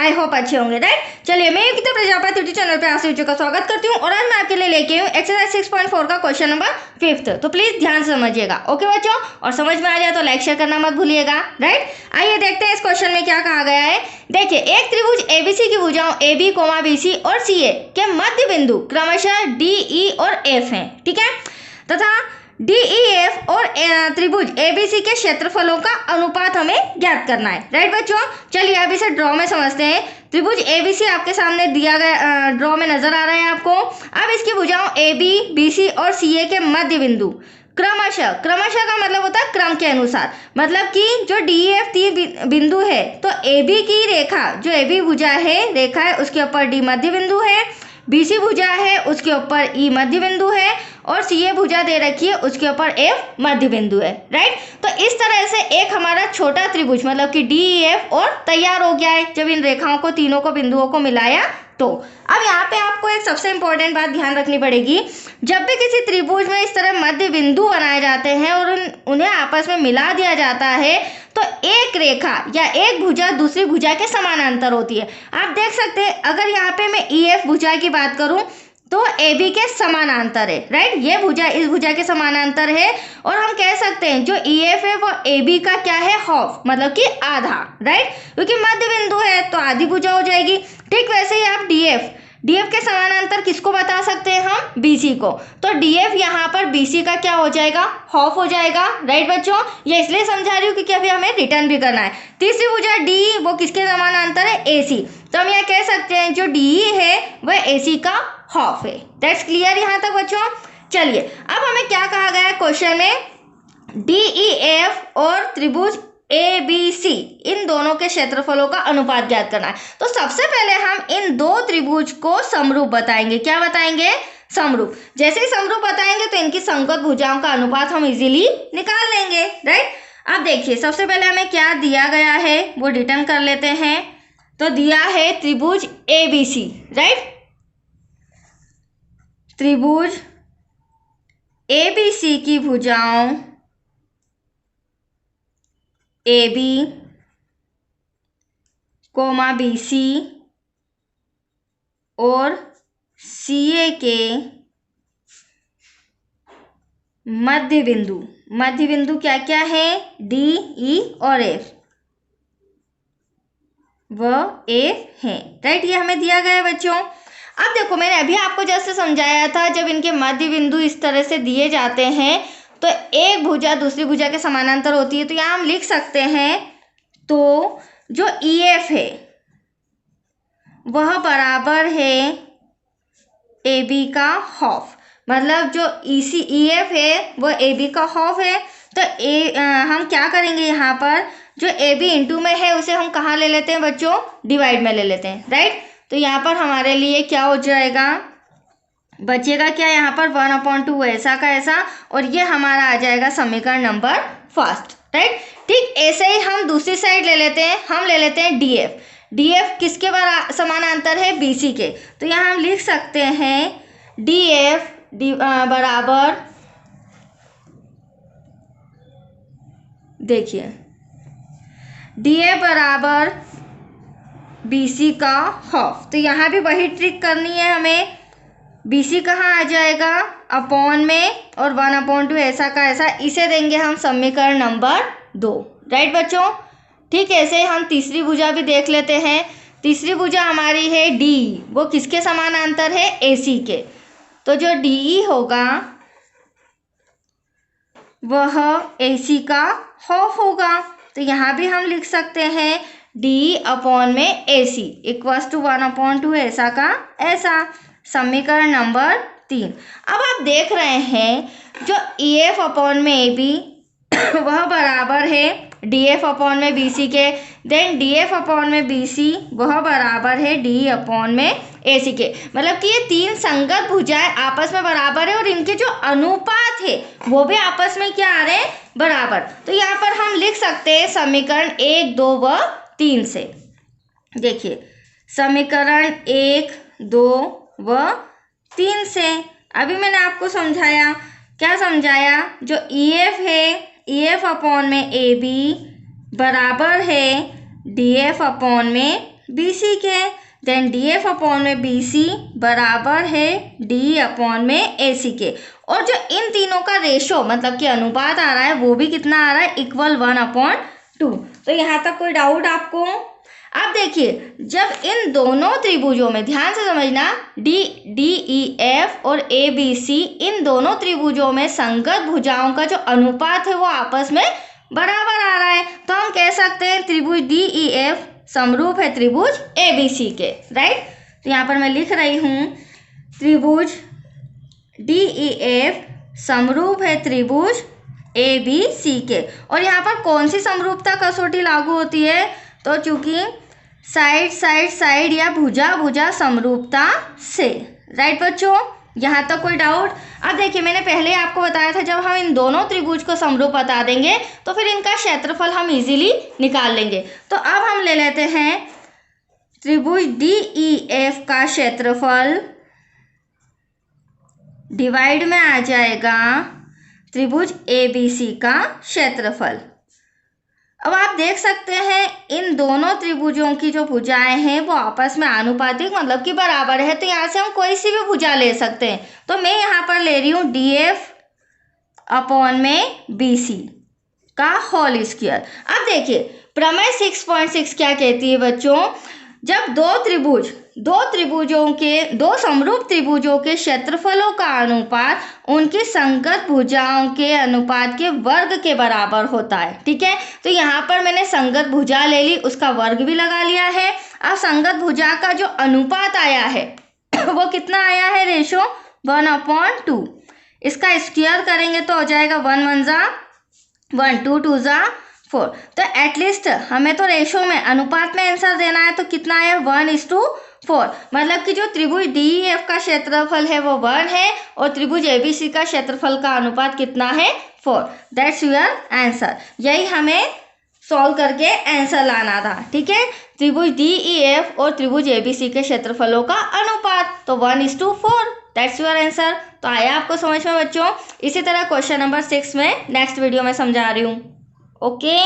I hope अच्छे होंगे, right. चलिए, मैं योगिता प्रजापति यूट्यूब चैनल पे आप सभी का स्वागत करती हूँ और आज मैं आपके लिए लेके हूँ एक्सरसाइज 6.4 का क्वेश्चन नंबर 5। तो प्लीज ध्यान से समझिएगा, ओके बच्चों। और समझ में आ जाए तो लाइक शेयर करना मत भूलिएगा, राइट। आइए देखते हैं इस क्वेश्चन में क्या कहा गया है। देखिए, एक त्रिभुज एबीसी की भुजाओं AB, BC और CA के मध्य बिंदु क्रमशः DE और F हैं, ठीक है, तथा DEF और त्रिभुज ABC के क्षेत्रफलों का अनुपात हमें ज्ञात करना है, राइट बच्चों। चलिए अब इसे ड्रॉ में समझते हैं। त्रिभुज ABC आपके सामने दिया गया ड्रॉ में नजर आ रहा है आपको। अब इसकी भुजाओं AB, BC और CA के मध्य बिंदु क्रमशः का मतलब होता है क्रम के अनुसार, मतलब कि जो DEF तीन बिंदु है तो AB की रेखा, जो AB भुजा है रेखा है, उसके ऊपर D मध्य बिंदु है, BC भुजा है उसके ऊपर E मध्य बिंदु है और CA भुजा दे रखी है उसके ऊपर F मध्य बिंदु है, राइट। तो इस तरह से एक हमारा छोटा त्रिभुज मतलब कि DEF और तैयार हो गया है जब इन रेखाओं को, तीनों को, बिंदुओं को मिलाया तो। अब यहाँ पे आपको एक सबसे इंपॉर्टेंट बात ध्यान रखनी पड़ेगी। जब भी किसी त्रिभुज में इस तरह मध्य बिंदु बनाए जाते हैं और उन्हें आपस में मिला दिया जाता है तो एक रेखा या एक भुजा दूसरी भुजा के समानांतर होती है। आप देख सकते हैं, अगर यहाँ पे मैं EF भुजा की बात करूं तो AB के समानांतर है, राइट। ये भुजा इस भुजा के समानांतर है और हम कह सकते हैं जो EF है वो AB का क्या है, हाफ, मतलब कि आधा, राइट, क्योंकि मध्य बिंदु है तो आधी भुजा हो जाएगी। ठीक वैसे ही आप DF के समानांतर किसको बता सकते हैं हम, BC को, तो DF यहाँ पर BC का क्या हो जाएगा, हाफ हो जाएगा, राइट बच्चों। ये इसलिए समझा रही हूँ क्योंकि अभी हमें रिटर्न भी करना है। तीसरी भुजा D, वो किसके समानांतर है, AC, तो हम यहाँ कह सकते हैं जो DE है वह AC का हाफ है। दैट्स क्लियर यहाँ तक बच्चों। चलिए अब हमें क्या कहा गया है क्वेश्चन में, DEF और त्रिभुज ABC इन दोनों के क्षेत्रफलों का अनुपात ज्ञात करना है। तो सबसे पहले हम इन दो त्रिभुज को समरूप बताएंगे। क्या बताएंगे, समरूप। जैसे ही समरूप बताएंगे तो इनकी संगत भुजाओं का अनुपात हम इजीली निकाल लेंगे, राइट। अब देखिए सबसे पहले हमें क्या दिया गया है वो रिटर्न कर लेते हैं। तो दिया है त्रिभुज ABC, राइट। त्रिभुज ABC की भुजाओं AB, BC और CA के मध्य बिंदु क्या क्या है, D, E और F, वह F है, राइट। ये हमें दिया गया है बच्चों। अब देखो, मैंने अभी आपको जैसे समझाया था, जब इनके मध्य बिंदु इस तरह से दिए जाते हैं तो एक भुजा दूसरी भुजा के समानांतर होती है। तो यहाँ हम लिख सकते हैं, तो जो EF है वह बराबर है AB का हाफ, मतलब जो EF है वह AB का हाफ है। तो हम क्या करेंगे, यहाँ पर जो AB इंटू में है उसे हम कहाँ ले लेते हैं बच्चों, डिवाइड में ले लेते हैं, राइट। तो यहाँ पर हमारे लिए क्या हो जाएगा, बचेगा क्या, यहाँ पर 1/2 ऐसा का ऐसा, और ये हमारा आ जाएगा समीकरण नंबर 1, राइट। ठीक ऐसे ही हम दूसरी साइड ले लेते हैं, हम ले लेते हैं DF किसके समानांतर है, BC के। तो यहाँ हम लिख सकते हैं DF बराबर, देखिए DF बराबर BC का हाफ। तो यहाँ भी वही ट्रिक करनी है हमें। BC कहाँ आ जाएगा, अपॉन में, और 1/2 ऐसा का ऐसा, इसे देंगे हम समीकरण नंबर 2, राइट बच्चों। ठीक है, ऐसे हम तीसरी भुजा भी देख लेते हैं। तीसरी भुजा हमारी है D, वो किसके समानांतर है, AC के। तो जो DE होगा वह AC का हाफ होगा। तो यहाँ भी हम लिख सकते हैं DE अपॉन में AC इक्वल्स टू 1/2 ऐसा का ऐसा, समीकरण नंबर 3। अब आप देख रहे हैं जो EF अपॉन में AB वह बराबर है DF अपॉन में BC के, देन DF अपॉन में BC वह बराबर है DE अपॉन में AC के। मतलब कि ये तीन संगत भुजाएं आपस में बराबर है और इनके जो अनुपात है वो भी आपस में क्या आ रहे हैं, बराबर। तो यहाँ पर हम लिख सकते हैं समीकरण 1, 2 व 3 से। देखिए समीकरण 1, 2 व 3 से अभी मैंने आपको समझाया, क्या समझाया, जो EF है EF अपॉन में AB बराबर है DF अपॉन में BC के, देन DF अपॉन में BC बराबर है D अपॉन में AC के। और जो इन तीनों का रेशो मतलब कि अनुपात आ रहा है वो भी कितना आ रहा है, इक्वल 1/2। तो यहाँ तक कोई डाउट आपको? अब देखिए जब इन दोनों त्रिभुजों में, ध्यान से समझना, DEF और ABC इन दोनों त्रिभुजों में संगत भुजाओं का जो अनुपात है वो आपस में बराबर आ रहा है, तो हम कह सकते हैं त्रिभुज DEF समरूप है त्रिभुज ABC के, राइट। तो यहाँ पर मैं लिख रही हूँ त्रिभुज DEF समरूप है त्रिभुज ABC के। और यहाँ पर कौन सी समरूपता कसौटी लागू होती है, तो चूंकि साइड साइड साइड या भुजा भुजा समरूपता से, राइट बच्चों, यहाँ तक कोई डाउट? अब देखिए मैंने पहले आपको बताया था जब हम इन दोनों त्रिभुज को समरूप बता देंगे तो फिर इनका क्षेत्रफल हम इजीली निकाल लेंगे। तो अब हम ले लेते हैं त्रिभुज DEF का क्षेत्रफल डिवाइड में आ जाएगा त्रिभुज ABC का क्षेत्रफल। अब आप देख सकते हैं इन दोनों त्रिभुजों की जो भुजाएं हैं वो आपस में आनुपातिक मतलब कि बराबर है, तो यहाँ से हम कोई सी भी भुजा ले सकते हैं। तो मैं यहाँ पर ले रही हूँ DF अपॉन में BC का होल स्क्वायर। अब देखिए प्रमेय 6.6 क्या कहती है बच्चों, जब दो समरूप त्रिभुजों के क्षेत्रफलों का अनुपात उनकी संगत भुजाओं के अनुपात के वर्ग के बराबर होता है, ठीक है। तो यहाँ पर मैंने संगत भुजा ले ली, उसका वर्ग भी लगा लिया है। अब संगत भुजा का जो अनुपात आया है वो कितना आया है, रेशो 1/2। इसका स्क्वायर करेंगे तो हो जाएगा 1 1 जा 1 2 2 जा 4। तो एटलीस्ट हमें तो रेशो में अनुपात में आंसर देना है, तो कितना आया 1:4। मतलब कि जो त्रिभुज DEF का क्षेत्रफल है वो 1 है और त्रिभुज ABC का क्षेत्रफल का अनुपात कितना है 4। That's your answer. यही हमें सॉल्व करके आंसर लाना था, ठीक है। त्रिभुज DEF और त्रिभुज ABC के क्षेत्रफलों का अनुपात तो 1:4। That's your answer. तो आया आपको समझ में बच्चों? इसी तरह क्वेश्चन नंबर 6 में नेक्स्ट वीडियो में समझा रही हूँ। ओके।